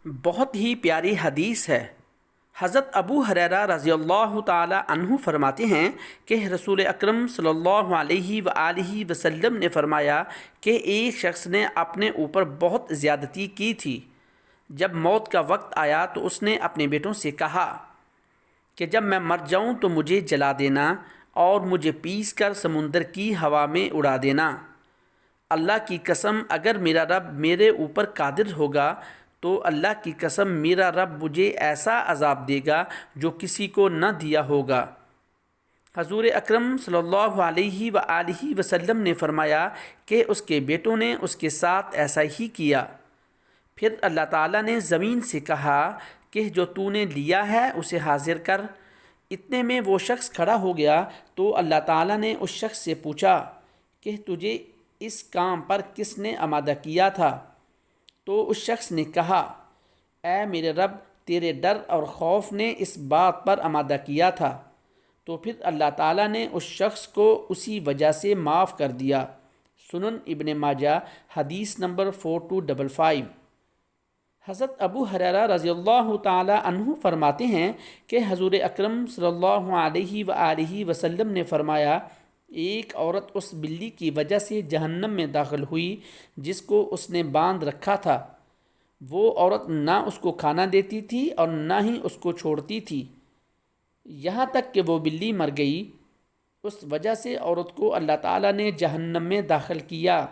بہت ہی پیاری حدیث ہے۔ حضرت ابو ہریرہ رضی اللہ تعالی عنہ فرماتے ہیں کہ رسول اکرم صلی اللہ علیہ وآلہ وسلم نے فرمایا کہ ایک شخص نے اپنے اوپر بہت زیادتی کی تھی۔ جب موت کا وقت آیا تو اس نے اپنے بیٹوں سے کہا کہ جب میں مر جاؤں تو مجھے جلا دینا اور مجھے پیس کر سمندر کی ہوا میں اڑا دینا۔ اللہ کی قسم اگر میرا رب میرے اوپر قادر ہوگا تو اللہ کی قسم میرا رب مجھے ایسا عذاب دے گا جو کسی کو نہ دیا ہوگا۔ حضور اکرم صلی اللہ علیہ وآلہ وسلم نے فرمایا کہ اس کے بیٹوں نے اس کے ساتھ ایسا ہی کیا۔ پھر اللہ تعالیٰ نے زمین سے کہا کہ جو تو نے لیا ہے اسے حاضر کر۔ اتنے میں وہ شخص کھڑا ہو گیا تو اللہ تعالیٰ نے اس شخص سے پوچھا کہ تجھے اس کام پر کس نے آمادہ کیا تھا؟ تو اس شخص نے کہا اے میرے رب تیرے ڈر اور خوف نے اس بات پر آمادہ کیا تھا۔ تو پھر اللہ تعالیٰ نے اس شخص کو اسی وجہ سے معاف کر دیا۔ سنن ابن ماجہ حدیث نمبر 4255۔ حضرت ابو ہریرہ رضی اللہ تعالی عنہ فرماتے ہیں کہ حضور اکرم صلی اللہ علیہ وآلہ وسلم نے فرمایا ایک عورت اس بلی کی وجہ سے جہنم میں داخل ہوئی جس کو اس نے باندھ رکھا تھا۔ وہ عورت نہ اس کو کھانا دیتی تھی اور نہ ہی اس کو چھوڑتی تھی یہاں تک کہ وہ بلی مر گئی۔ اس وجہ سے عورت کو اللہ تعالیٰ نے جہنم میں داخل کیا۔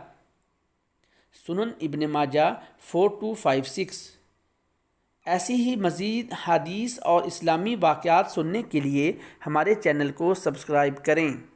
سنن ابن ماجہ 4256۔ ایسی ہی مزید حدیث اور اسلامی واقعات سننے کے لیے ہمارے چینل کو سبسکرائب کریں۔